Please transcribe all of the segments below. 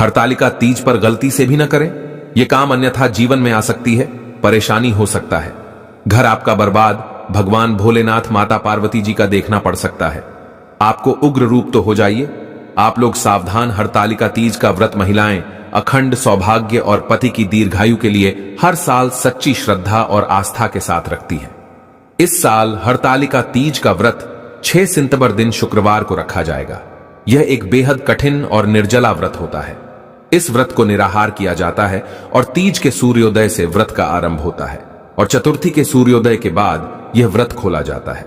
हरतालिका तीज पर गलती से भी न करें, यह काम अन्यथा जीवन में आ सकती है, परेशानी हो सकता है। घर आपका बर्बाद भगवान भोलेनाथ माता पार्वती जी का देखना पड़ सकता है। आपको उग्र रूप तो हो जाइए। आप लोग सावधान। हरतालिका तीज का व्रत महिलाएं अखंड सौभाग्य और पति की दीर्घायु के लिए हर साल सच्ची श्रद्धा और आस्था के साथ रखती है। इस साल हरतालिका तीज का व्रत 6 सितंबर दिन शुक्रवार को रखा जाएगा। यह एक बेहद कठिन और निर्जला व्रत होता है। इस व्रत को निराहार किया जाता है और तीज के सूर्योदय से व्रत का आरंभ होता है और चतुर्थी के सूर्योदय के बाद यह व्रत खोला जाता है।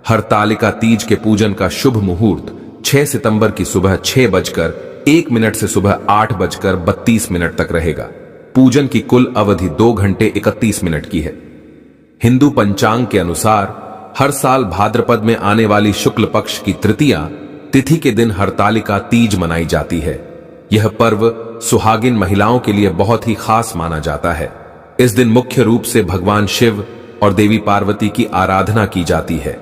हरतालिका तीज के पूजन का शुभ मुहूर्त 6 सितंबर की सुबह 6:01 से सुबह 8:32 तक रहेगा। पूजन की कुल अवधि 2 घंटे 31 मिनट की है। हिंदू पंचांग के अनुसार हर साल भाद्रपद में आने वाली शुक्ल पक्ष की तृतीया तिथि के दिन हरतालिका तीज मनाई जाती है। यह पर्व सुहागिन महिलाओं के लिए बहुत ही खास माना जाता है। इस दिन मुख्य रूप से भगवान शिव और देवी पार्वती की आराधना की जाती है।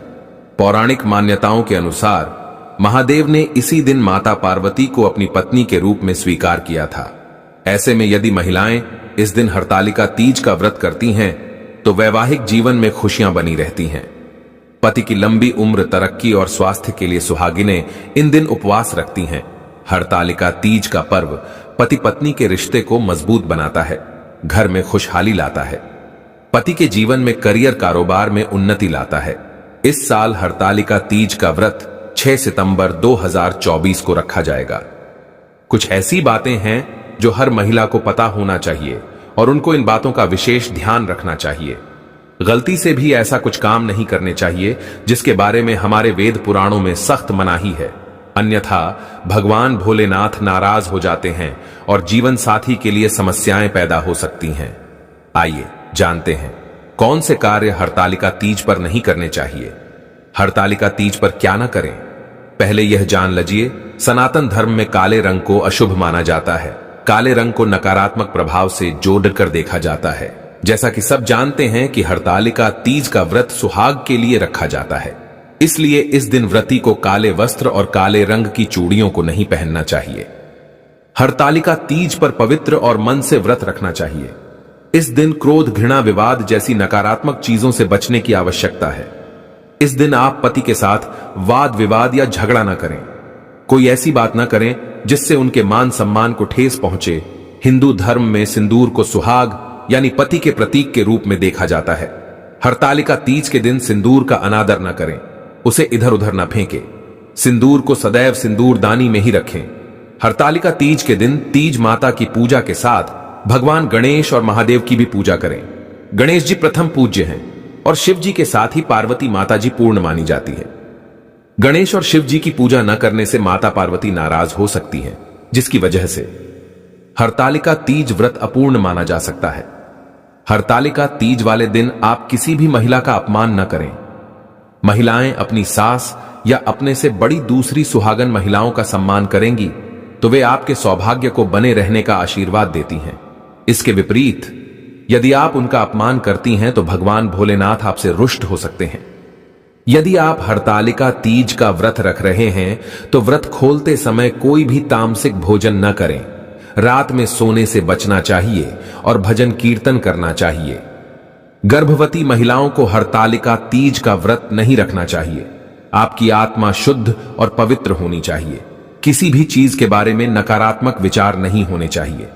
पौराणिक मान्यताओं के अनुसार महादेव ने इसी दिन माता पार्वती को अपनी पत्नी के रूप में स्वीकार किया था। ऐसे में यदि महिलाएं इस दिन हरतालिका तीज का व्रत करती हैं तो वैवाहिक जीवन में खुशियां बनी रहती हैं। पति की लंबी उम्र, तरक्की और स्वास्थ्य के लिए सुहागिनें इन दिन उपवास रखती हैं। हरतालिका तीज का पर्व पति पत्नी के रिश्ते को मजबूत बनाता है, घर में खुशहाली लाता है, पति के जीवन में करियर कारोबार में उन्नति लाता है। इस साल हरतालिका तीज का व्रत 6 सितंबर 2024 को रखा जाएगा। कुछ ऐसी बातें हैं जो हर महिला को पता होना चाहिए और उनको इन बातों का विशेष ध्यान रखना चाहिए। गलती से भी ऐसा कुछ काम नहीं करने चाहिए जिसके बारे में हमारे वेद पुराणों में सख्त मनाही है, अन्यथा भगवान भोलेनाथ नाराज हो जाते हैं और जीवन साथी के लिए समस्याएं पैदा हो सकती हैं। आइए जानते हैं कौन से कार्य हरतालिका तीज पर नहीं करने चाहिए। हरतालिका तीज पर क्या न करें, पहले यह जान लीजिए। सनातन धर्म में काले रंग को अशुभ माना जाता है। काले रंग को नकारात्मक प्रभाव से जोड़कर देखा जाता है। जैसा कि सब जानते हैं कि हरतालिका तीज का व्रत सुहाग के लिए रखा जाता है, इसलिए इस दिन व्रती को काले वस्त्र और काले रंग की चूड़ियों को नहीं पहनना चाहिए। हरतालिका तीज पर पवित्र और मन से व्रत रखना चाहिए। इस दिन क्रोध, घृणा, विवाद जैसी नकारात्मक चीजों से बचने की आवश्यकता है। इस दिन आप पति के साथ वाद विवाद या झगड़ा न करें। कोई ऐसी बात न करें जिससे उनके मान सम्मान को ठेस पहुंचे। हिंदू धर्म में सिंदूर को सुहाग यानी पति के प्रतीक के रूप में देखा जाता है। हरतालिका तीज के दिन सिंदूर का अनादर न करें, उसे इधर उधर न फेंकें। सिंदूर को सदैव सिंदूरदानी में ही रखें। हरतालिका तीज के दिन तीज माता की पूजा के साथ भगवान गणेश और महादेव की भी पूजा करें। गणेश जी प्रथम पूज्य हैं और शिव जी के साथ ही पार्वती माता जी पूर्ण मानी जाती है। गणेश और शिव जी की पूजा न करने से माता पार्वती नाराज हो सकती हैं, जिसकी वजह से हरतालिका तीज व्रत अपूर्ण माना जा सकता है। हरतालिका तीज वाले दिन आप किसी भी महिला का अपमान न करें। महिलाएं अपनी सास या अपने से बड़ी दूसरी सुहागन महिलाओं का सम्मान करेंगी तो वे आपके सौभाग्य को बने रहने का आशीर्वाद देती हैं। इसके विपरीत यदि आप उनका अपमान करती हैं तो भगवान भोलेनाथ आपसे रुष्ट हो सकते हैं। यदि आप हरतालिका तीज का व्रत रख रहे हैं तो व्रत खोलते समय कोई भी तामसिक भोजन न करें। रात में सोने से बचना चाहिए और भजन कीर्तन करना चाहिए। गर्भवती महिलाओं को हरतालिका तीज का व्रत नहीं रखना चाहिए। आपकी आत्मा शुद्ध और पवित्र होनी चाहिए। किसी भी चीज के बारे में नकारात्मक विचार नहीं होने चाहिए।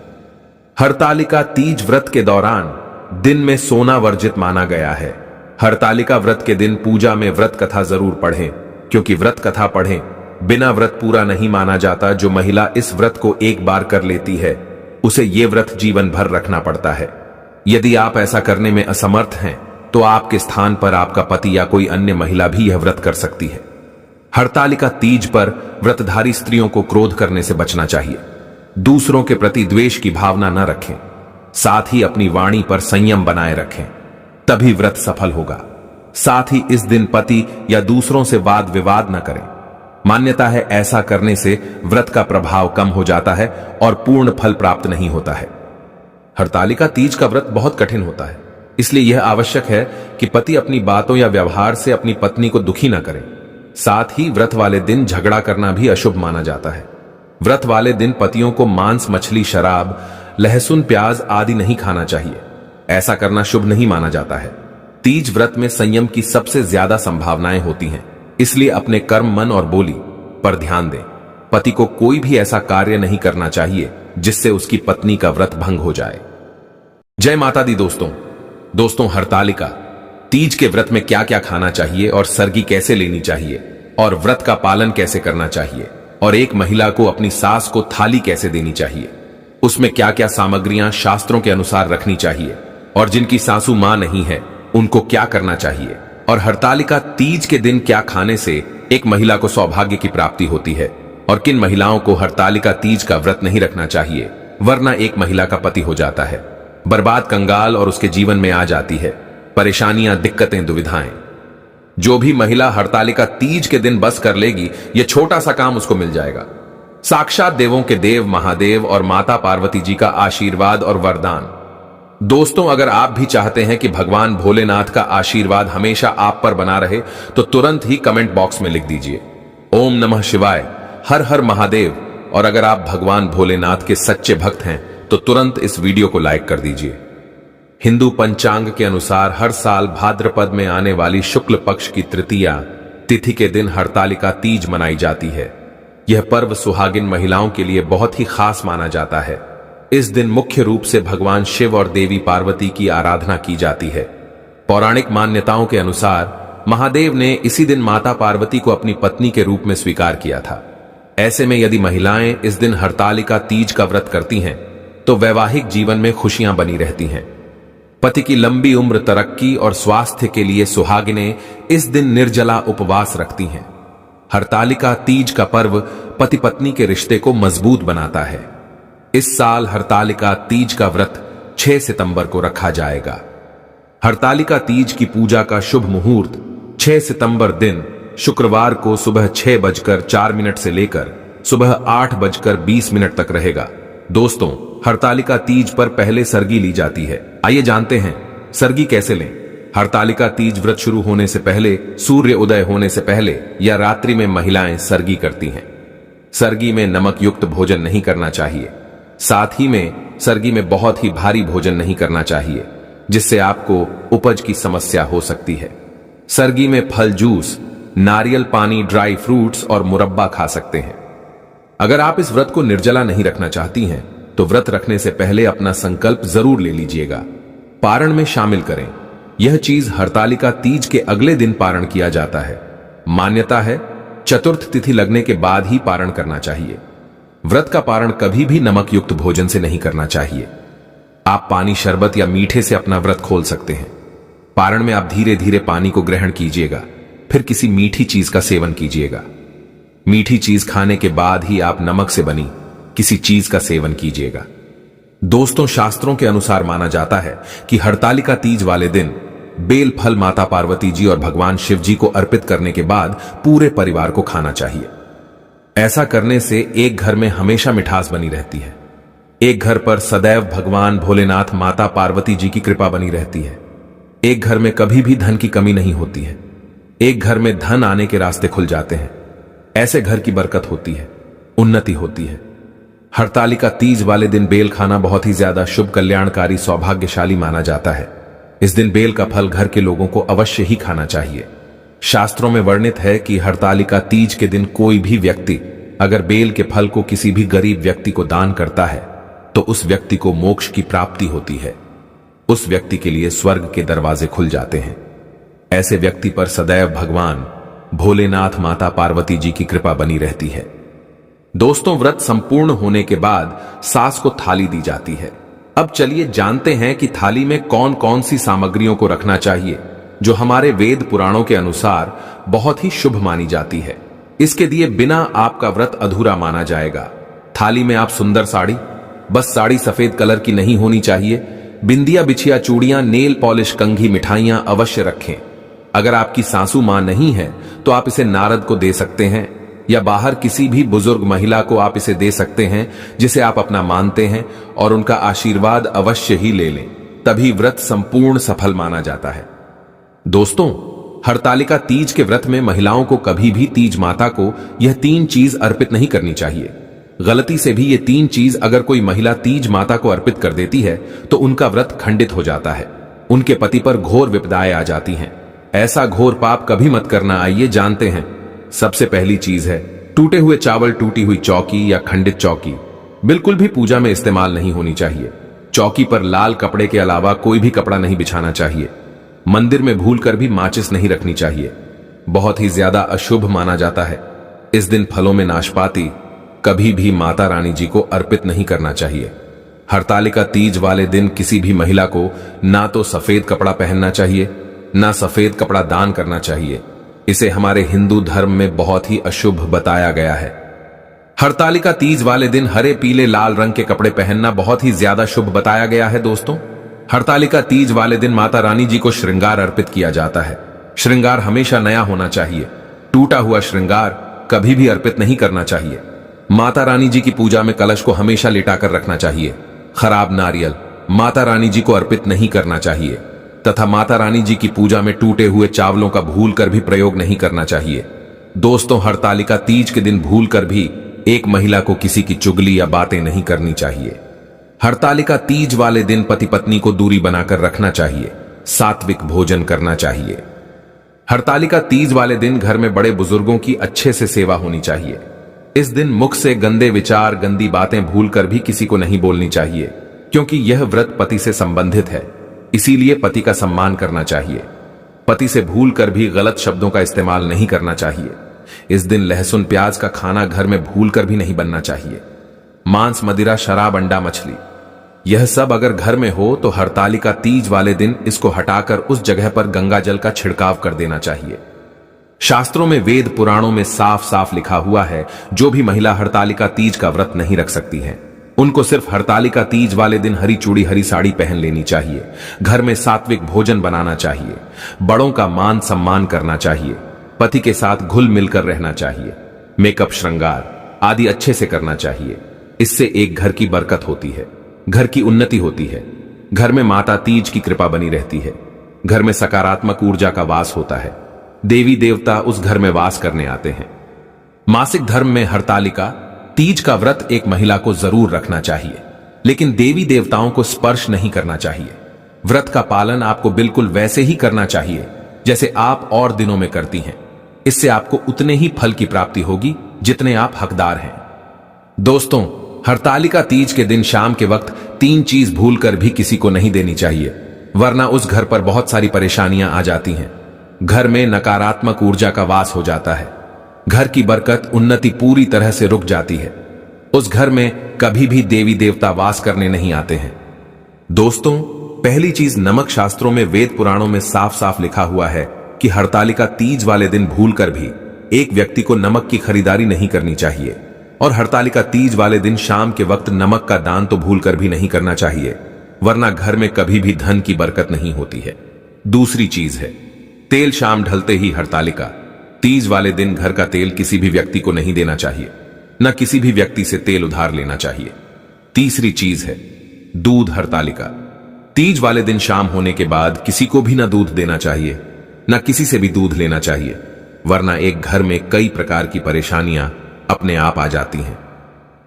हरतालिका तीज व्रत के दौरान दिन में सोना वर्जित माना गया है। हरतालिका व्रत के दिन पूजा में व्रत कथा जरूर पढ़ें, क्योंकि व्रत कथा पढ़ें बिना व्रत पूरा नहीं माना जाता। जो महिला इस व्रत को एक बार कर लेती है उसे यह व्रत जीवन भर रखना पड़ता है। यदि आप ऐसा करने में असमर्थ हैं तो आपके स्थान पर आपका पति या कोई अन्य महिला भी यह व्रत कर सकती है। हरतालिका तीज पर व्रतधारी स्त्रियों को क्रोध करने से बचना चाहिए। दूसरों के प्रति द्वेष की भावना न रखें। साथ ही अपनी वाणी पर संयम बनाए रखें, तभी व्रत सफल होगा। साथ ही इस दिन पति या दूसरों से वाद विवाद न करें। मान्यता है ऐसा करने से व्रत का प्रभाव कम हो जाता है और पूर्ण फल प्राप्त नहीं होता है। हरतालिका तीज का व्रत बहुत कठिन होता है, इसलिए यह आवश्यक है कि पति अपनी बातों या व्यवहार से अपनी पत्नी को दुखी न करें। साथ ही व्रत वाले दिन झगड़ा करना भी अशुभ माना जाता है। व्रत वाले दिन पतियों को मांस, मछली, शराब, लहसुन, प्याज आदि नहीं खाना चाहिए। ऐसा करना शुभ नहीं माना जाता है। तीज व्रत में संयम की सबसे ज्यादा संभावनाएं होती हैं, इसलिए अपने कर्म, मन और बोली पर ध्यान दें। पति को कोई भी ऐसा कार्य नहीं करना चाहिए जिससे उसकी पत्नी का व्रत भंग हो जाए। जय माता दी दोस्तों, हरतालिका तीज के व्रत में क्या क्या खाना चाहिए और सरगी कैसे लेनी चाहिए और व्रत का पालन कैसे करना चाहिए और एक महिला को अपनी सास को थाली कैसे देनी चाहिए, उसमें क्या क्या सामग्रियां शास्त्रों के अनुसार रखनी चाहिए और जिनकी सासू मां नहीं है उनको क्या करना चाहिए और हरतालिका तीज के दिन क्या खाने से एक महिला को सौभाग्य की प्राप्ति होती है और किन महिलाओं को हरतालिका तीज का व्रत नहीं रखना चाहिए वरना एक महिला का पति हो जाता है, बर्बाद, कंगाल और उसके जीवन में आ जाती है परेशानियां, दिक्कतें, दुविधाएं। जो भी महिला हरतालिका तीज के दिन बस कर लेगी, यह छोटा सा काम उसको मिल जाएगा। साक्षात देवों के देव महादेव और माता पार्वती जी का आशीर्वाद और वरदान। दोस्तों, अगर आप भी चाहते हैं कि भगवान भोलेनाथ का आशीर्वाद हमेशा आप पर बना रहे तो तुरंत ही कमेंट बॉक्स में लिख दीजिए ओम नमः शिवाय, हर हर महादेव। और अगर आप भगवान भोलेनाथ के सच्चे भक्त हैं तो तुरंत इस वीडियो को लाइक कर दीजिए। हिंदू पंचांग के अनुसार हर साल भाद्रपद में आने वाली शुक्ल पक्ष की तृतीया तिथि के दिन हरतालिका तीज मनाई जाती है। यह पर्व सुहागिन महिलाओं के लिए बहुत ही खास माना जाता है। इस दिन मुख्य रूप से भगवान शिव और देवी पार्वती की आराधना की जाती है। पौराणिक मान्यताओं के अनुसार महादेव ने इसी दिन माता पार्वती को अपनी पत्नी के रूप में स्वीकार किया था। ऐसे में यदि महिलाएं इस दिन हरतालिका तीज का व्रत करती हैं तो वैवाहिक जीवन में खुशियां बनी रहती हैं। पति की लंबी उम्र, तरक्की और स्वास्थ्य के लिए सुहागिनें इस दिन निर्जला उपवास रखती हैं। हरतालिका तीज का पर्व पति पत्नी के रिश्ते को मजबूत बनाता है। इस साल हरतालिका तीज का व्रत 6 सितंबर को रखा जाएगा। हरतालिका तीज की पूजा का शुभ मुहूर्त 6 सितंबर दिन शुक्रवार को सुबह 6:04 से लेकर सुबह 8:20 तक रहेगा। दोस्तों, हरतालिका तीज पर पहले सरगी ली जाती है। आइए जानते हैं सरगी कैसे लें। हरतालिका तीज व्रत शुरू होने से पहले, सूर्य उदय होने से पहले या रात्रि में महिलाएं सरगी करती हैं। सरगी में नमक युक्त भोजन नहीं करना चाहिए। साथ ही में सरगी में बहुत ही भारी भोजन नहीं करना चाहिए जिससे आपको उपज की समस्या हो सकती है। सरगी में फल जूस, नारियल पानी, ड्राई फ्रूट्स और मुरब्बा खा सकते हैं। अगर आप इस व्रत को निर्जला नहीं रखना चाहती हैं तो व्रत रखने से पहले अपना संकल्प जरूर ले लीजिएगा। पारण में शामिल करें। यह चीज हरतालिका तीज के अगले दिन पारण किया जाता है। मान्यता है चतुर्थ तिथि लगने के बाद ही पारण करना चाहिए। व्रत का पारण कभी भी नमक युक्त भोजन से नहीं करना चाहिए। आप पानी, शरबत या मीठे से अपना व्रत खोल सकते हैं। पारण में आप धीरे धीरे पानी को ग्रहण कीजिएगा, फिर किसी मीठी चीज का सेवन कीजिएगा। मीठी चीज खाने के बाद ही आप नमक से बनी किसी चीज का सेवन कीजिएगा। दोस्तों, शास्त्रों के अनुसार माना जाता है कि हरतालिका तीज वाले दिन बेल फल माता पार्वती जी और भगवान शिव जी को अर्पित करने के बाद पूरे परिवार को खाना चाहिए। ऐसा करने से एक घर में हमेशा मिठास बनी रहती है। एक घर पर सदैव भगवान भोलेनाथ, माता पार्वती जी की कृपा बनी रहती है। एक घर में कभी भी धन की कमी नहीं होती है। एक घर में धन आने के रास्ते खुल जाते हैं। ऐसे घर की बरकत होती है, उन्नति होती है। हरतालिका तीज वाले दिन बेल खाना बहुत ही ज्यादा शुभ, कल्याणकारी, सौभाग्यशाली माना जाता है। इस दिन बेल का फल घर के लोगों को अवश्य ही खाना चाहिए। शास्त्रों में वर्णित है कि हरतालिका तीज के दिन कोई भी व्यक्ति अगर बेल के फल को किसी भी गरीब व्यक्ति को दान करता है तो उस व्यक्ति को मोक्ष की प्राप्ति होती है। उस व्यक्ति के लिए स्वर्ग के दरवाजे खुल जाते हैं। ऐसे व्यक्ति पर सदैव भगवान भोलेनाथ, माता पार्वती जी की कृपा बनी रहती है। दोस्तों, व्रत संपूर्ण होने के बाद सास को थाली दी जाती है। अब चलिए जानते हैं कि थाली में कौन कौन सी सामग्रियों को रखना चाहिए जो हमारे वेद पुराणों के अनुसार बहुत ही शुभ मानी जाती है। इसके दिए बिना आपका व्रत अधूरा माना जाएगा। थाली में आप सुंदर साड़ी, बस साड़ी सफेद कलर की नहीं होनी चाहिए। बिंदिया, बिछिया, चूड़ियां, नेल पॉलिश, कंघी, मिठाइयां अवश्य रखें। अगर आपकी सासू मां नहीं है तो आप इसे नारद को दे सकते हैं या बाहर किसी भी बुजुर्ग महिला को आप इसे दे सकते हैं जिसे आप अपना मानते हैं और उनका आशीर्वाद अवश्य ही ले लें, तभी व्रत संपूर्ण सफल माना जाता है। दोस्तों, हरतालिका तीज के व्रत में महिलाओं को कभी भी तीज माता को यह 3 चीज अर्पित नहीं करनी चाहिए। गलती से भी ये 3 चीज अगर कोई महिला तीज माता को अर्पित कर देती है तो उनका व्रत खंडित हो जाता है, उनके पति पर घोर विपदाएं आ जाती हैं। ऐसा घोर पाप कभी मत करना, आइए जानते हैं। सबसे पहली चीज है टूटे हुए चावल, टूटी हुई चौकी या खंडित चौकी बिल्कुल भी पूजा में इस्तेमाल नहीं होनी चाहिए। चौकी पर लाल कपड़े के अलावा कोई भी कपड़ा नहीं बिछाना चाहिए। मंदिर में भूलकर भी माचिस नहीं रखनी चाहिए, बहुत ही ज्यादा अशुभ माना जाता है। इस दिन फलों में नाशपाती कभी भी माता रानी जी को अर्पित नहीं करना चाहिए। हरतालिका तीज वाले दिन किसी भी महिला को ना तो सफेद कपड़ा पहनना चाहिए, ना सफेद कपड़ा दान करना चाहिए। इसे हमारे हिंदू धर्म में बहुत ही अशुभ बताया गया है। हरतालिका तीज वाले दिन हरे, पीले, लाल रंग के कपड़े पहनना बहुत ही ज्यादा शुभ बताया गया है। दोस्तों, हरतालिका तीज वाले दिन माता रानी जी को श्रृंगार अर्पित किया जाता है। श्रृंगार हमेशा नया होना चाहिए, टूटा हुआ श्रृंगार कभी भी अर्पित नहीं करना चाहिए। माता रानी जी की पूजा में कलश को हमेशा लिटाकर रखना चाहिए। खराब नारियल माता रानी जी को अर्पित नहीं करना चाहिए तथा माता रानी जी की पूजा में टूटे हुए चावलों का भूलकर भी प्रयोग नहीं करना चाहिए। दोस्तों, हरतालिका तीज के दिन भूलकर भी एक महिला को किसी की चुगली या बातें नहीं करनी चाहिए। हरतालिका तीज वाले दिन पति पत्नी को दूरी बनाकर रखना चाहिए, सात्विक भोजन करना चाहिए। हरतालिका तीज वाले दिन घर में बड़े बुजुर्गों की अच्छे से सेवा होनी चाहिए। इस दिन मुख से गंदे विचार, गंदी बातें भूलकर भी किसी को नहीं बोलनी चाहिए, क्योंकि यह व्रत पति से संबंधित है, इसीलिए पति का सम्मान करना चाहिए। पति से भूलकर भी गलत शब्दों का इस्तेमाल नहीं करना चाहिए। इस दिन लहसुन प्याज का खाना घर में भूलकर भी नहीं बनना चाहिए। मांस, मदिरा, शराब, अंडा, मछली यह सब अगर घर में हो तो हरतालिका तीज वाले दिन इसको हटाकर उस जगह पर गंगा जल का छिड़काव कर देना चाहिए। शास्त्रों में, वेद पुराणों में साफ साफ लिखा हुआ है, जो भी महिला हरतालिका तीज का व्रत नहीं रख सकती है उनको सिर्फ हरतालिका तीज वाले दिन हरी चूड़ी, हरी साड़ी पहन लेनी चाहिए। घर में सात्विक भोजन बनाना चाहिए, बड़ों का मान सम्मान करना चाहिए, पति के साथ घुल मिलकर रहना चाहिए, मेकअप, श्रृंगार आदि अच्छे से करना चाहिए। इससे एक घर की बरकत होती है, घर की उन्नति होती है, घर में माता तीज की कृपा बनी रहती है, घर में सकारात्मक ऊर्जा का वास होता है, देवी देवता उस घर में वास करने आते हैं। मासिक धर्म में हरतालिका तीज का व्रत एक महिला को जरूर रखना चाहिए, लेकिन देवी देवताओं को स्पर्श नहीं करना चाहिए। व्रत का पालन आपको बिल्कुल वैसे ही करना चाहिए जैसे आप और दिनों में करती हैं। इससे आपको उतने ही फल की प्राप्ति होगी जितने आप हकदार हैं। दोस्तों, हरतालिका तीज के दिन शाम के वक्त 3 चीज भूलकर भी किसी को नहीं देनी चाहिए, वरना उस घर पर बहुत सारी परेशानियां आ जाती हैं। घर में नकारात्मक ऊर्जा का वास हो जाता है, घर की बरकत, उन्नति पूरी तरह से रुक जाती है। उस घर में कभी भी देवी देवता वास करने नहीं आते हैं। दोस्तों, पहली चीज, नमक शास्त्रों में, वेद पुराणों में साफ साफ लिखा हुआ है कि हरतालिका तीज वाले दिन भूलकर भी एक व्यक्ति को नमक की खरीदारी नहीं करनी चाहिए, और हरतालिका तीज वाले दिन शाम के वक्त नमक का दान तो भूलकर भी नहीं करना चाहिए, वरना घर में कभी भी धन की बरकत नहीं होती है। दूसरी चीज है तेल। शाम ढलते ही हरतालिका तीज वाले दिन घर का तेल किसी भी व्यक्ति को नहीं देना चाहिए, न किसी भी व्यक्ति से तेल उधार लेना चाहिए। तीसरी चीज है दूध। हरतालिका तीज वाले दिन शाम होने के बाद किसी को भी न दूध देना चाहिए, न किसी से भी दूध लेना चाहिए, वरना एक घर में कई प्रकार की परेशानियां अपने आप आ जाती हैं।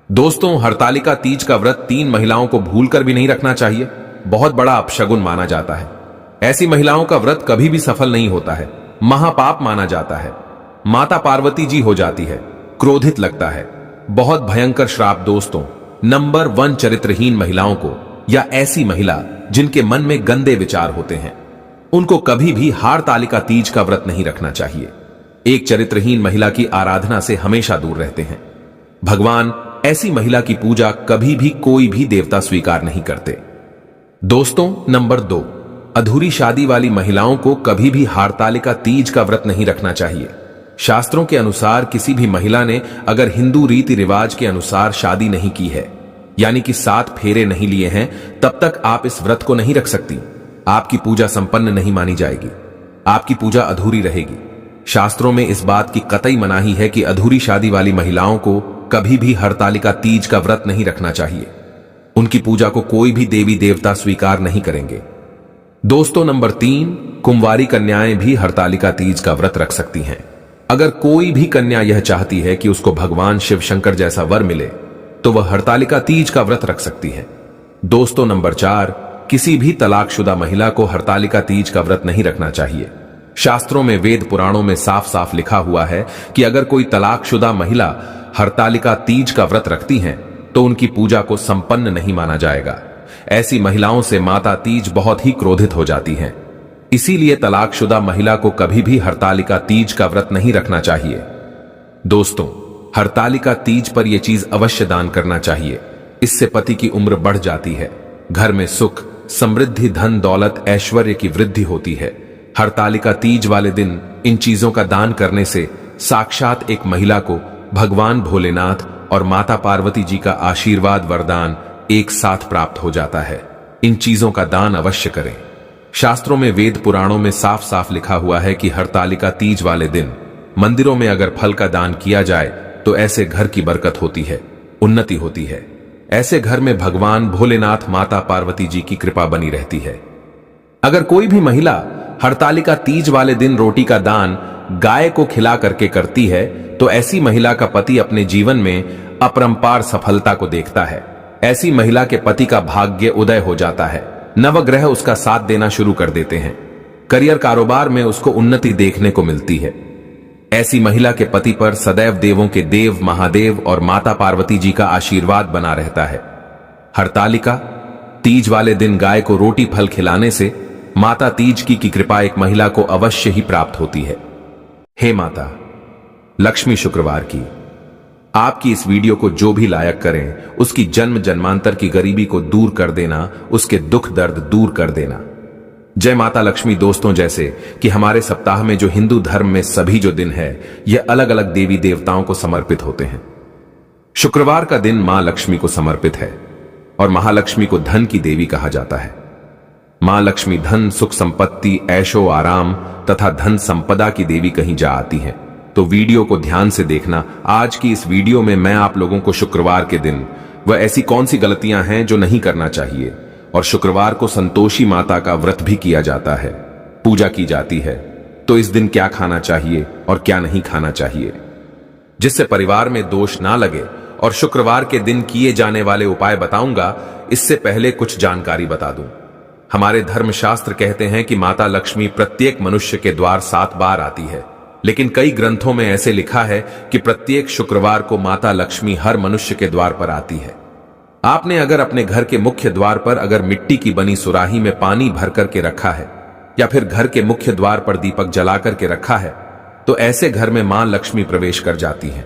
दोस्तों, हरतालिका तीज का व्रत 3 महिलाओं को भूलकर भी नहीं रखना चाहिए। बहुत बड़ा अपशगुन माना जाता है। ऐसी महिलाओं का व्रत कभी भी सफल नहीं होता है, महापाप माना जाता है। माता पार्वती जी हो जाती है, क्रोधित लगता है, बहुत भयंकर श्राप। दोस्तों, नंबर 1 चरित्रहीन महिलाओं को, या ऐसी महिला जिनके मन में गंदे विचार होते हैं, उनको कभी भी हरतालिका तीज का व्रत नहीं रखना चाहिए। एक चरित्रहीन महिला की आराधना से हमेशा दूर रहते हैं। भगवान ऐसी महिला की पूजा कभी भी कोई भी देवता स्वीकार नहीं करते। दोस्तों, नंबर 2, अधूरी शादी वाली महिलाओं को कभी भी हरतालिका तीज का व्रत नहीं रखना चाहिए। शास्त्रों के अनुसार किसी भी महिला ने अगर हिंदू रीति रिवाज के अनुसार शादी नहीं की है, यानी कि 7 फेरे नहीं लिए हैं, तब तक आप इस व्रत को नहीं रख सकती। आपकी पूजा संपन्न नहीं मानी जाएगी, आपकी पूजा अधूरी रहेगी। शास्त्रों में इस बात की कतई मनाही है कि अधूरी शादी वाली महिलाओं को कभी भी हरतालिका तीज का व्रत नहीं रखना चाहिए। उनकी पूजा को कोई भी देवी देवता स्वीकार नहीं करेंगे। दोस्तों, नंबर 3, कुंवारी कन्याएं भी हरतालिका तीज का व्रत रख सकती हैं। अगर कोई भी कन्या यह चाहती है कि उसको भगवान शिव शंकर जैसा वर मिले, तो वह हरतालिका तीज का व्रत रख सकती है। दोस्तों, नंबर 4, किसी भी तलाकशुदा महिला को हरतालिका तीज का व्रत नहीं रखना चाहिए। शास्त्रों में, वेद पुराणों में साफ साफ लिखा हुआ है कि अगर कोई तलाकशुदा महिला हरतालिका तीज का व्रत रखती हैं तो उनकी पूजा को संपन्न नहीं माना जाएगा। ऐसी महिलाओं से माता तीज बहुत ही क्रोधित हो जाती हैं। इसीलिए तलाकशुदा महिला को कभी भी हरतालिका तीज का व्रत नहीं रखना चाहिए। दोस्तों, हरतालिका तीज पर यह चीज अवश्य दान करना चाहिए। इससे पति की उम्र बढ़ जाती है, घर में सुख, समृद्धि, धन दौलत, ऐश्वर्य की वृद्धि होती है। हरतालिका तीज वाले दिन इन चीजों का दान करने से साक्षात एक महिला को भगवान भोलेनाथ और माता पार्वती जी का आशीर्वाद, वरदान एक साथ प्राप्त हो जाता है। इन चीजों का दान अवश्य करें। शास्त्रों में, वेद पुराणों में साफ साफ लिखा हुआ है कि हरतालिका तीज वाले दिन मंदिरों में अगर फल का दान किया जाए तो ऐसे घर की बरकत होती है, उन्नति होती है। ऐसे घर में भगवान भोलेनाथ, माता पार्वती जी की कृपा बनी रहती है। अगर कोई भी महिला हरतालिका तीज वाले दिन रोटी का दान गाय को खिला करके करती है तो ऐसी महिला का पति अपने जीवन में अपरंपार सफलता को देखता है। ऐसी महिला के पति का भाग्य उदय हो जाता है। नवग्रह उसका साथ देना शुरू कर देते हैं। करियर, कारोबार में उसको उन्नति देखने को मिलती है। ऐसी महिला के पति पर सदैव देवों के देव महादेव और माता पार्वती जी का आशीर्वाद बना रहता है। हरतालिका तीज वाले दिन गाय को रोटी फल खिलाने से माता तीज की कृपा एक महिला को अवश्य ही प्राप्त होती है। हे माता लक्ष्मी शुक्रवार की, आपकी इस वीडियो को जो भी लायक करें उसकी जन्म जन्मांतर की गरीबी को दूर कर देना, उसके दुख दर्द दूर कर देना। जय माता लक्ष्मी। दोस्तों, जैसे कि हमारे सप्ताह में जो हिंदू धर्म में सभी जो दिन है यह अलग अलग देवी देवताओं को समर्पित होते हैं। शुक्रवार का दिन मां लक्ष्मी को समर्पित है और महालक्ष्मी को धन की देवी कहा जाता है। मां लक्ष्मी धन, सुख, संपत्ति, ऐशो आराम तथा धन संपदा की देवी कहीं जा आती हैं। तो वीडियो को ध्यान से देखना। आज की इस वीडियो में मैं आप लोगों को शुक्रवार के दिन वह ऐसी कौन सी गलतियां हैं जो नहीं करना चाहिए, और शुक्रवार को संतोषी माता का व्रत भी किया जाता है, पूजा की जाती है, तो इस दिन क्या खाना चाहिए और क्या नहीं खाना चाहिए, जिससे परिवार में दोष ना लगे। और शुक्रवार के दिन किए जाने वाले उपाय बताऊंगा। इससे पहले कुछ जानकारी बता दूं। हमारे धर्मशास्त्र कहते हैं कि माता लक्ष्मी प्रत्येक मनुष्य के द्वार 7 बार आती है, लेकिन कई ग्रंथों में ऐसे लिखा है कि प्रत्येक शुक्रवार को माता लक्ष्मी हर मनुष्य के द्वार पर आती है। आपने अगर अपने घर के मुख्य द्वार पर अगर मिट्टी की बनी सुराही में पानी भर करके रखा है या फिर घर के मुख्य द्वार पर दीपक जला करके रखा है तो ऐसे घर में मां लक्ष्मी प्रवेश कर जाती हैं।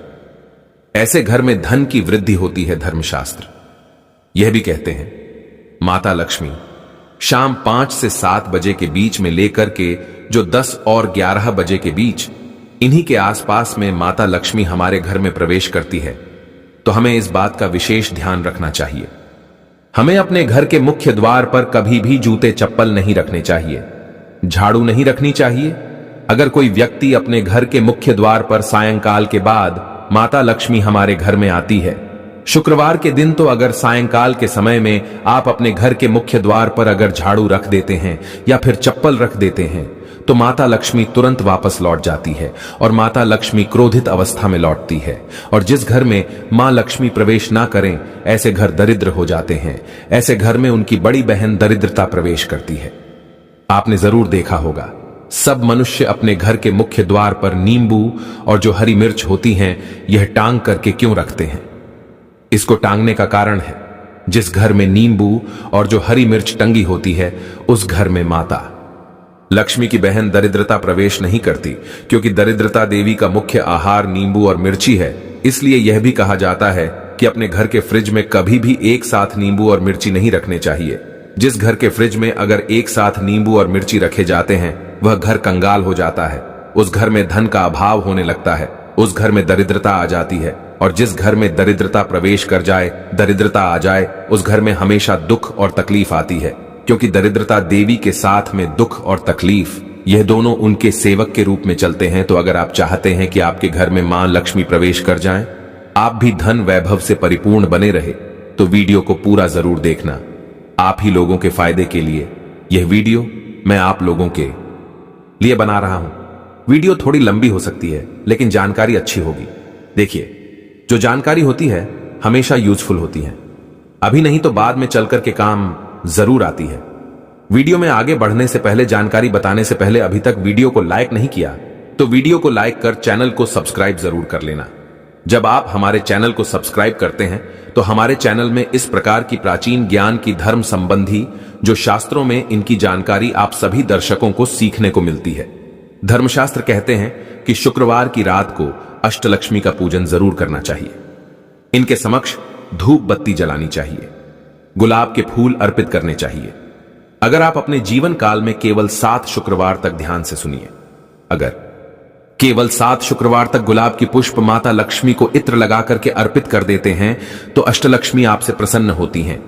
ऐसे घर में धन की वृद्धि होती है। धर्मशास्त्र यह भी कहते हैं माता लक्ष्मी शाम 5 से 7 बजे के बीच में लेकर के जो 10 और 11 बजे के बीच, इन्हीं के आसपास में माता लक्ष्मी हमारे घर में प्रवेश करती है। तो हमें इस बात का विशेष ध्यान रखना चाहिए। हमें अपने घर के मुख्य द्वार पर कभी भी जूते चप्पल नहीं रखने चाहिए, झाड़ू नहीं रखनी चाहिए। अगर कोई व्यक्ति अपने घर के मुख्य द्वार पर सायंकाल के बाद माता लक्ष्मी हमारे घर में आती है, शुक्रवार के दिन, तो अगर सायंकाल के समय में आप अपने घर के मुख्य द्वार पर अगर झाड़ू रख देते हैं या फिर चप्पल रख देते हैं तो माता लक्ष्मी तुरंत वापस लौट जाती है और माता लक्ष्मी क्रोधित अवस्था में लौटती है। और जिस घर में मां लक्ष्मी प्रवेश ना करें ऐसे घर दरिद्र हो जाते हैं। ऐसे घर में उनकी बड़ी बहन दरिद्रता प्रवेश करती है। आपने जरूर देखा होगा, सब मनुष्य अपने घर के मुख्य द्वार पर नींबू और जो हरी मिर्च होती हैं यह टांग करके क्यों रखते हैं? इसको टांगने का कारण है, जिस घर में नींबू और जो हरी मिर्च टंगी होती है उस घर में माता लक्ष्मी की बहन दरिद्रता प्रवेश नहीं करती, क्योंकि दरिद्रता देवी का मुख्य आहार नींबू और मिर्ची है। इसलिए यह भी कहा जाता है कि अपने घर के फ्रिज में कभी भी एक साथ नींबू और मिर्ची नहीं रखने चाहिए। जिस घर के फ्रिज में अगर एक साथ नींबू और मिर्ची रखे जाते हैं वह घर कंगाल हो जाता है। उस घर में धन का अभाव होने लगता है, उस घर में दरिद्रता आ जाती है। और जिस घर में दरिद्रता प्रवेश कर जाए, दरिद्रता आ जाए, उस घर में हमेशा दुख और तकलीफ आती है, क्योंकि दरिद्रता देवी के साथ में दुख और तकलीफ यह दोनों उनके सेवक के रूप में चलते हैं। तो अगर आप चाहते हैं कि आपके घर में मां लक्ष्मी प्रवेश कर जाएं, आप भी धन वैभव से परिपूर्ण बने रहे, तो वीडियो को पूरा जरूर देखना। आप ही लोगों के फायदे के लिए यह वीडियो मैं आप लोगों के लिए बना रहा हूं। वीडियो थोड़ी लंबी हो सकती है लेकिन जानकारी अच्छी होगी। देखिए, जो जानकारी होती है हमेशा यूजफुल होती हैं। अभी नहीं तो बाद में चलकर के काम जरूर आती है। वीडियो में आगे बढ़ने से पहले, जानकारी बताने से पहले अभी तक वीडियो को लाइक नहीं किया तो वीडियो को लाइक कर चैनल को सब्सक्राइब जरूर कर लेना। जब आप हमारे चैनल को सब्सक्राइब करते हैं तो हमारे चैनल में इस प्रकार की प्राचीन ज्ञान की धर्म संबंधी जो शास्त्रों में इनकी जानकारी आप सभी दर्शकों को सीखने को मिलती है। धर्मशास्त्र कहते हैं कि शुक्रवार की रात को अष्टलक्ष्मी का पूजन जरूर करना चाहिए। इनके समक्ष धूप बत्ती जलानी चाहिए, गुलाब के फूल अर्पित करने चाहिए। अगर आप अपने जीवन काल में केवल 7 शुक्रवार तक ध्यान से सुनिए, अगर केवल 7 शुक्रवार तक गुलाब की पुष्प माता लक्ष्मी को इत्र लगा करके अर्पित कर देते हैं तो अष्टलक्ष्मी आपसे प्रसन्न होती हैं।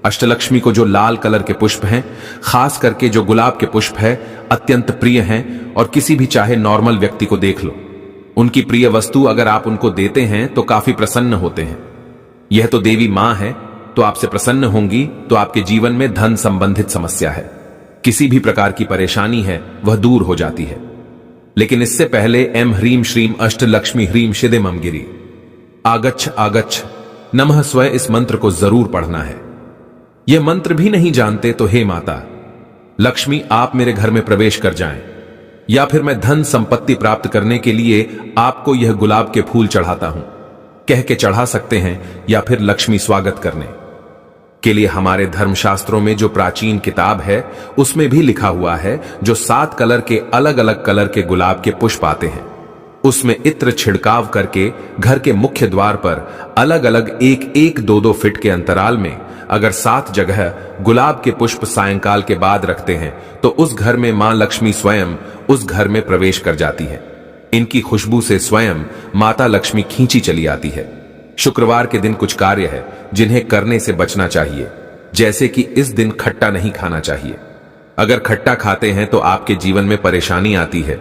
अष्टलक्ष्मी को जो लाल कलर के पुष्प हैं, खास करके जो गुलाब के पुष्प है, अत्यंत प्रिय हैं और किसी भी चाहे नॉर्मल व्यक्ति को देख लो, उनकी प्रिय वस्तु अगर आप उनको देते हैं तो काफी प्रसन्न होते हैं। यह तो देवी मां है, तो आपसे प्रसन्न होंगी तो आपके जीवन में धन संबंधित समस्या है, किसी भी प्रकार की परेशानी है वह दूर हो जाती है। लेकिन इससे पहले एम ह्रीम श्रीम अष्टलक्ष्मी ह्रीम शिदे मम गिरी आगच्छ आगच्छ नमः स्वय इस मंत्र को जरूर पढ़ना है। यह मंत्र भी नहीं जानते तो हे माता लक्ष्मी आप मेरे घर में प्रवेश कर जाएं, या फिर मैं धन संपत्ति प्राप्त करने के लिए आपको यह गुलाब के फूल चढ़ाता हूं, कह के चढ़ा सकते हैं, या फिर लक्ष्मी स्वागत करने के लिए हमारे धर्मशास्त्रों में जो प्राचीन किताब है उसमें भी लिखा हुआ है, जो 7 कलर के अलग अलग कलर के गुलाब के पुष्प आते हैं, उसमें इत्र छिड़काव करके घर के मुख्य द्वार पर अलग अलग 1-1, 2-2 फीट के अंतराल में अगर 7 जगह गुलाब के पुष्प सायंकाल के बाद रखते हैं तो उस घर में मां लक्ष्मी स्वयं उस घर में प्रवेश कर जाती है। इनकी खुशबू से स्वयं माता लक्ष्मी खींची चली आती है। शुक्रवार के दिन कुछ कार्य है जिन्हें करने से बचना चाहिए, जैसे कि इस दिन खट्टा नहीं खाना चाहिए। अगर खट्टा खाते हैं तो आपके जीवन में परेशानी आती है,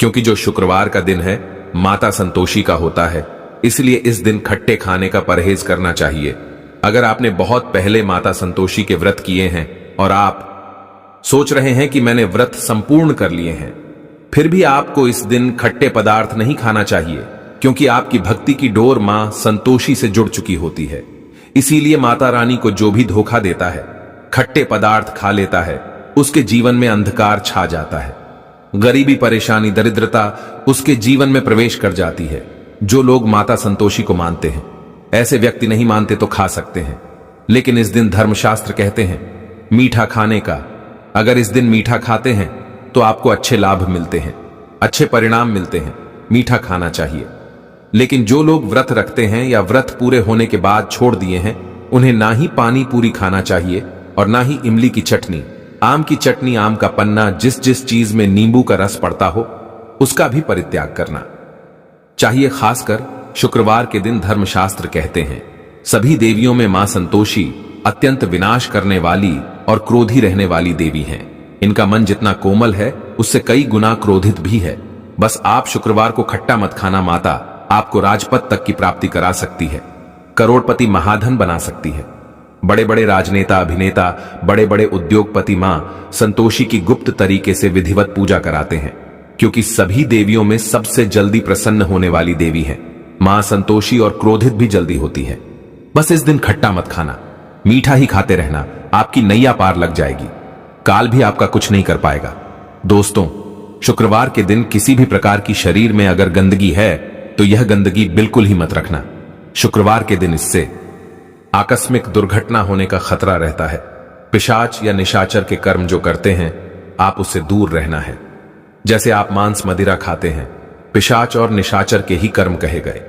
क्योंकि जो शुक्रवार का दिन है माता संतोषी का होता है, इसलिए इस दिन खट्टे खाने का परहेज करना चाहिए। अगर आपने बहुत पहले माता संतोषी के व्रत किए हैं और आप सोच रहे हैं कि मैंने व्रत संपूर्ण कर लिए हैं, फिर भी आपको इस दिन खट्टे पदार्थ नहीं खाना चाहिए, क्योंकि आपकी भक्ति की डोर मां संतोषी से जुड़ चुकी होती है। इसीलिए माता रानी को जो भी धोखा देता है, खट्टे पदार्थ खा लेता है, उसके जीवन में अंधकार छा जाता है, गरीबी परेशानी दरिद्रता उसके जीवन में प्रवेश कर जाती है। जो लोग माता संतोषी को मानते हैं, ऐसे व्यक्ति नहीं मानते तो खा सकते हैं, लेकिन इस दिन धर्मशास्त्र कहते हैं मीठा खाने का। अगर इस दिन मीठा खाते हैं तो आपको अच्छे लाभ मिलते हैं, अच्छे परिणाम मिलते हैं, मीठा खाना चाहिए। लेकिन जो लोग व्रत रखते हैं या व्रत पूरे होने के बाद छोड़ दिए हैं, उन्हें ना ही पानी पूरी खाना चाहिए और ना ही इमली की चटनी, आम की चटनी, आम का पन्ना, जिस जिस चीज में नींबू का रस पड़ता हो उसका भी परित्याग करना चाहिए। खासकर शुक्रवार के दिन धर्मशास्त्र कहते हैं सभी देवियों में मां संतोषी अत्यंत विनाश करने वाली और क्रोधी रहने वाली देवी हैं। इनका मन जितना कोमल है उससे कई गुना क्रोधित भी है। बस आप शुक्रवार को खट्टा मत खाना, माता आपको राजपद तक की प्राप्ति करा सकती है, करोड़पति महाधन बना सकती है। बड़े बड़े राजनेता, अभिनेता, बड़े बड़े उद्योगपति मां संतोषी की गुप्त तरीके से विधिवत पूजा कराते हैं, क्योंकि सभी देवियों में सबसे जल्दी प्रसन्न होने वाली देवी है मां संतोषी, और क्रोधित भी जल्दी होती है। बस इस दिन खट्टा मत खाना, मीठा ही खाते रहना, आपकी नैया पार लग जाएगी, काल भी आपका कुछ नहीं कर पाएगा। दोस्तों, शुक्रवार के दिन किसी भी प्रकार की शरीर में अगर गंदगी है तो यह गंदगी बिल्कुल ही मत रखना। शुक्रवार के दिन इससे आकस्मिक दुर्घटना होने का खतरा रहता है। पिशाच या निशाचर के कर्म जो करते हैं, आप उससे दूर रहना है। जैसे आप मांस मदिरा खाते हैं, पिशाच और निशाचर के ही कर्म कहे गए।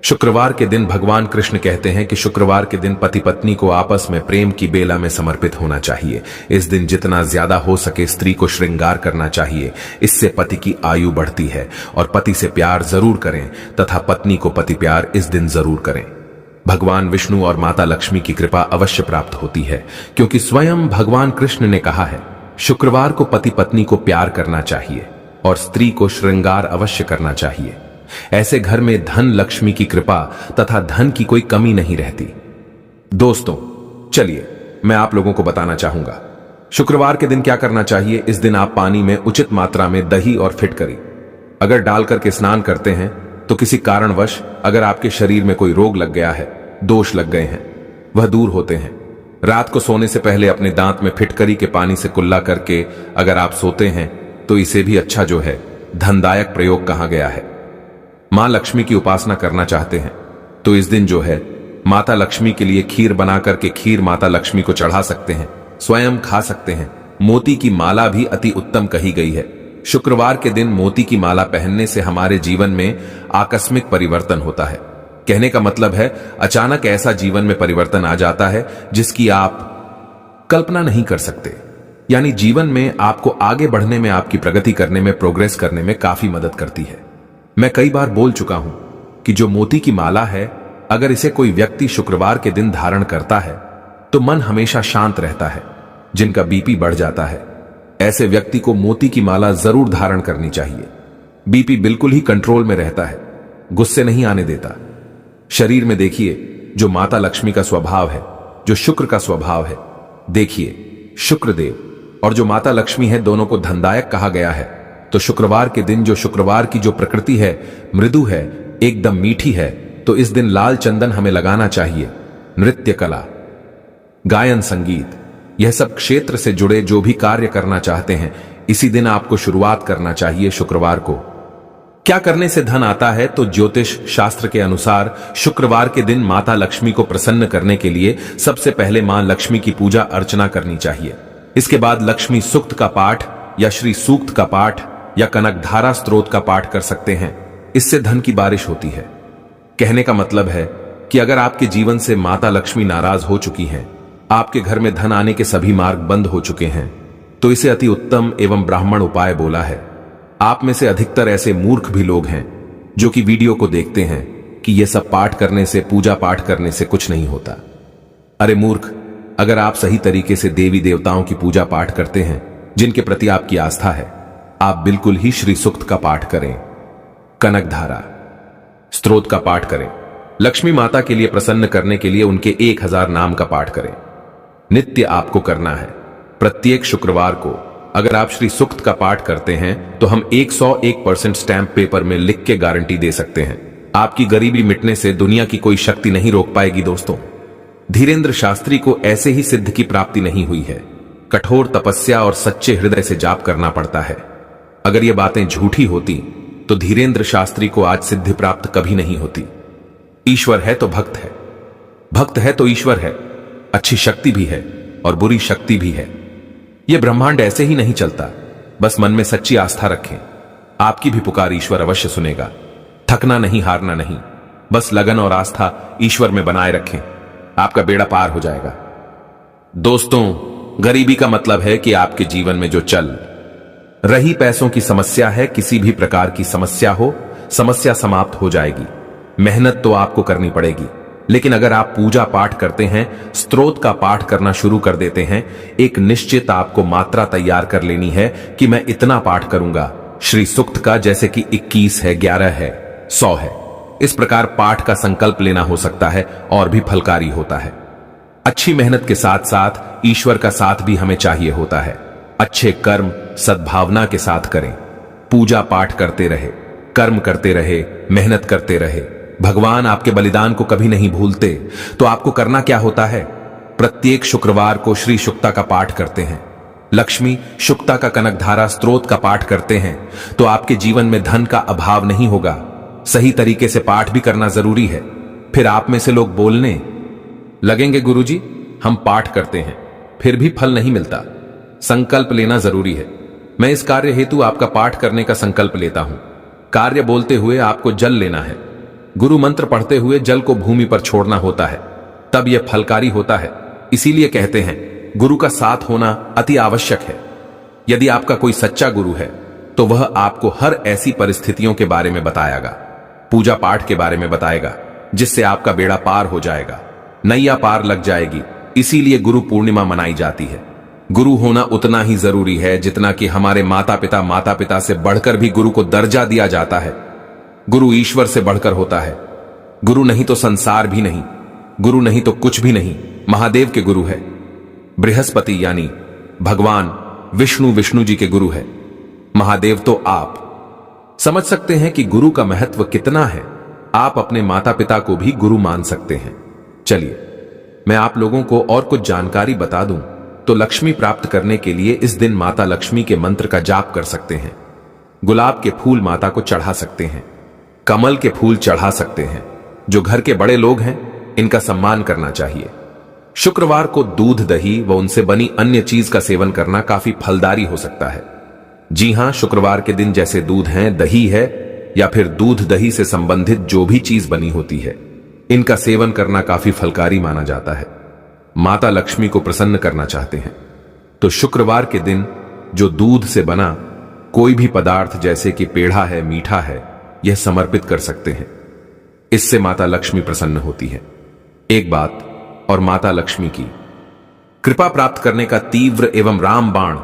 शुक्रवार के दिन भगवान कृष्ण कहते हैं कि शुक्रवार के दिन पति पत्नी को आपस में प्रेम की बेला में समर्पित होना चाहिए। इस दिन जितना ज्यादा हो सके स्त्री को श्रृंगार करना चाहिए, इससे पति की आयु बढ़ती है। और पति से प्यार जरूर करें तथा पत्नी को पति प्यार इस दिन जरूर करें। भगवान विष्णु और माता लक्ष्मी की कृपा अवश्य प्राप्त होती है, क्योंकि स्वयं भगवान कृष्ण ने कहा है शुक्रवार को पति पत्नी को प्यार करना चाहिए और स्त्री को श्रृंगार अवश्य करना चाहिए। ऐसे घर में धन लक्ष्मी की कृपा तथा धन की कोई कमी नहीं रहती। दोस्तों, चलिए मैं आप लोगों को बताना चाहूंगा शुक्रवार के दिन क्या करना चाहिए। इस दिन आप पानी में उचित मात्रा में दही और फिटकरी अगर डालकर के स्नान करते हैं तो किसी कारणवश अगर आपके शरीर में कोई रोग लग गया है दोष लग गए हैं वह दूर होते हैं। रात को सोने से पहले अपने दांत में फिटकरी के पानी से कुल्ला करके अगर आप सोते हैं तो इसे भी अच्छा जो है धनदायक प्रयोग कहा गया है। मां लक्ष्मी की उपासना करना चाहते हैं तो इस दिन जो है माता लक्ष्मी के लिए खीर बना करके खीर माता लक्ष्मी को चढ़ा सकते हैं, स्वयं खा सकते हैं। मोती की माला भी अति उत्तम कही गई है। शुक्रवार के दिन मोती की माला पहनने से हमारे जीवन में आकस्मिक परिवर्तन होता है। कहने का मतलब है अचानक ऐसा जीवन में परिवर्तन आ जाता है जिसकी आप कल्पना नहीं कर सकते। यानी जीवन में आपको आगे बढ़ने में, आपकी प्रगति करने में, प्रोग्रेस करने में काफी मदद करती है। मैं कई बार बोल चुका हूं कि जो मोती की माला है, अगर इसे कोई व्यक्ति शुक्रवार के दिन धारण करता है तो मन हमेशा शांत रहता है। जिनका बीपी बढ़ जाता है ऐसे व्यक्ति को मोती की माला जरूर धारण करनी चाहिए। बीपी बिल्कुल ही कंट्रोल में रहता है, गुस्से नहीं आने देता। शरीर में देखिए जो माता लक्ष्मी का स्वभाव है, जो शुक्र का स्वभाव है, देखिए शुक्रदेव और जो माता लक्ष्मी है दोनों को धनदायक कहा गया है। तो शुक्रवार के दिन जो शुक्रवार की जो प्रकृति है मृदु है, एकदम मीठी है, तो इस दिन लाल चंदन हमें लगाना चाहिए। नृत्य कला, गायन, संगीत, यह सब क्षेत्र से जुड़े जो भी कार्य करना चाहते हैं इसी दिन आपको शुरुआत करना चाहिए शुक्रवार को। क्या करने से धन आता है? तो ज्योतिष शास्त्र के अनुसार शुक्रवार के दिन माता लक्ष्मी को प्रसन्न करने के लिए सबसे पहले मां लक्ष्मी की पूजा अर्चना करनी चाहिए। इसके बाद लक्ष्मी सूक्त का पाठ या श्री सूक्त का पाठ या कनकधारा स्तोत्र का पाठ कर सकते हैं। इससे धन की बारिश होती है। कहने का मतलब है कि अगर आपके जीवन से माता लक्ष्मी नाराज हो चुकी हैं, आपके घर में धन आने के सभी मार्ग बंद हो चुके हैं, तो इसे अति उत्तम एवं ब्राह्मण उपाय बोला है। आप में से अधिकतर ऐसे मूर्ख भी लोग हैं जो कि वीडियो को देखते हैं कि यह सब पाठ करने से, पूजा पाठ करने से कुछ नहीं होता। अरे मूर्ख, अगर आप सही तरीके से देवी देवताओं की पूजा पाठ करते हैं, जिनके प्रति आपकी आस्था है, आप बिल्कुल ही श्री सूक्त का पाठ करें, कनकधारा स्तोत्र का पाठ करें, लक्ष्मी माता के लिए प्रसन्न करने के लिए उनके 1000 नाम का पाठ करें। नित्य आपको करना है। प्रत्येक शुक्रवार को अगर आप श्री सूक्त का पाठ करते हैं तो हम 101% स्टैंप पेपर में लिख के गारंटी दे सकते हैं, आपकी गरीबी मिटने से दुनिया की कोई शक्ति नहीं रोक पाएगी। दोस्तों, धीरेन्द्र शास्त्री को ऐसे ही सिद्ध की प्राप्ति नहीं हुई है, कठोर तपस्या और सच्चे हृदय से जाप करना पड़ता है। अगर ये बातें झूठी होती तो धीरेन्द्र शास्त्री को आज सिद्धि प्राप्त कभी नहीं होती। ईश्वर है तो भक्त है, भक्त है तो ईश्वर है। अच्छी शक्ति भी है और बुरी शक्ति भी है। यह ब्रह्मांड ऐसे ही नहीं चलता। बस मन में सच्ची आस्था रखें, आपकी भी पुकार ईश्वर अवश्य सुनेगा। थकना नहीं, हारना नहीं, बस लगन और आस्था ईश्वर में बनाए रखें, आपका बेड़ा पार हो जाएगा। दोस्तों, गरीबी का मतलब है कि आपके जीवन में जो चल रही पैसों की समस्या है, किसी भी प्रकार की समस्या हो, समस्या समाप्त हो जाएगी। मेहनत तो आपको करनी पड़ेगी, लेकिन अगर आप पूजा पाठ करते हैं, स्तोत्र का पाठ करना शुरू कर देते हैं, एक निश्चित आपको मात्रा तैयार कर लेनी है कि मैं इतना पाठ करूंगा। श्री सूक्त का जैसे कि 21 है, 11 है, 100 है, इस प्रकार पाठ का संकल्प लेना हो सकता है और भी फलकारी होता है। अच्छी मेहनत के साथ साथ ईश्वर का साथ भी हमें चाहिए होता है। अच्छे कर्म सद्भावना के साथ करें, पूजा पाठ करते रहे, कर्म करते रहे, मेहनत करते रहे। भगवान आपके बलिदान को कभी नहीं भूलते। तो आपको करना क्या होता है? प्रत्येक शुक्रवार को श्री शुक्ता का पाठ करते हैं, लक्ष्मी शुक्ता का कनकधारा स्तोत्र का पाठ करते हैं, तो आपके जीवन में धन का अभाव नहीं होगा। सही तरीके से पाठ भी करना जरूरी है। फिर आप में से लोग बोलने लगेंगे, गुरुजी हम पाठ करते हैं फिर भी फल नहीं मिलता। संकल्प लेना जरूरी है। मैं इस कार्य हेतु आपका पाठ करने का संकल्प लेता हूं। कार्य बोलते हुए आपको जल लेना है। गुरु मंत्र पढ़ते हुए जल को भूमि पर छोड़ना होता है, तब यह फलकारी होता है। इसीलिए कहते हैं गुरु का साथ होना अति आवश्यक है। यदि आपका कोई सच्चा गुरु है तो वह आपको हर ऐसी परिस्थितियों के बारे में बताएगा, पूजा पाठ के बारे में बताएगा, जिससे आपका बेड़ा पार हो जाएगा, नैया पार लग जाएगी। इसीलिए गुरु पूर्णिमा मनाई जाती है। गुरु होना उतना ही जरूरी है जितना कि हमारे माता पिता से बढ़कर भी गुरु को दर्जा दिया जाता है। गुरु ईश्वर से बढ़कर होता है। गुरु नहीं तो संसार भी नहीं, गुरु नहीं तो कुछ भी नहीं। महादेव के गुरु है बृहस्पति, यानी भगवान विष्णु जी के गुरु है महादेव। तो आप समझ सकते हैं कि गुरु का महत्व कितना है। आप अपने माता पिता को भी गुरु मान सकते हैं। चलिए मैं आप लोगों को और कुछ जानकारी बता दूं तो लक्ष्मी प्राप्त करने के लिए इस दिन माता लक्ष्मी के मंत्र का जाप कर सकते हैं। गुलाब के फूल माता को चढ़ा सकते हैं, कमल के फूल चढ़ा सकते हैं। जो घर के बड़े लोग हैं इनका सम्मान करना चाहिए। शुक्रवार को दूध, दही व उनसे बनी अन्य चीज का सेवन करना काफी फलदारी हो सकता है। जी हां, शुक्रवार के दिन जैसे दूध है, दही है या फिर दूध दही से संबंधित जो भी चीज बनी होती है, इनका सेवन करना काफी फलकारी माना जाता है। माता लक्ष्मी को प्रसन्न करना चाहते हैं तो शुक्रवार के दिन जो दूध से बना कोई भी पदार्थ जैसे कि पेड़ा है, मीठा है, यह समर्पित कर सकते हैं। इससे माता लक्ष्मी प्रसन्न होती है। एक बात और माता लक्ष्मी की कृपा प्राप्त करने का तीव्र एवं रामबाण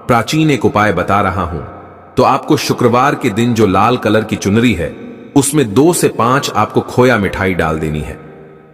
प्राचीन एक उपाय बता रहा हूं। तो आपको शुक्रवार के दिन जो लाल कलर की चुनरी है उसमें 2 से 5 आपको खोया मिठाई डाल देनी है।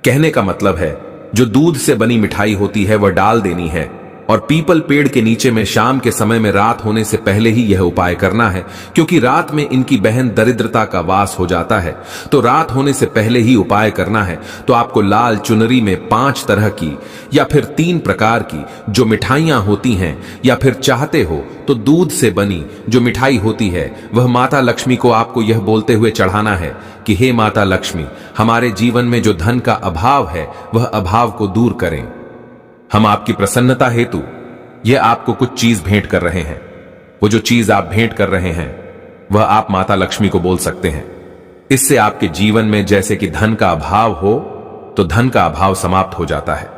कहने का मतलब है जो दूध से बनी मिठाई होती है वह डाल देनी है और पीपल पेड़ के नीचे में शाम के समय में रात होने से पहले ही यह उपाय करना है, क्योंकि रात में इनकी बहन दरिद्रता का वास हो जाता है। तो रात होने से पहले ही उपाय करना है। तो आपको लाल चुनरी में 5 तरह की या फिर 3 प्रकार की जो मिठाइयां होती हैं, या फिर चाहते हो तो दूध से बनी जो मिठाई होती है वह माता लक्ष्मी को आपको यह बोलते हुए चढ़ाना है कि हे माता लक्ष्मी, हमारे जीवन में जो धन का अभाव है वह अभाव को दूर करें। हम आपकी प्रसन्नता हेतु यह आपको कुछ चीज भेंट कर रहे हैं। वो जो चीज आप भेंट कर रहे हैं वह आप माता लक्ष्मी को बोल सकते हैं। इससे आपके जीवन में जैसे कि धन का अभाव हो तो धन का अभाव समाप्त हो जाता है।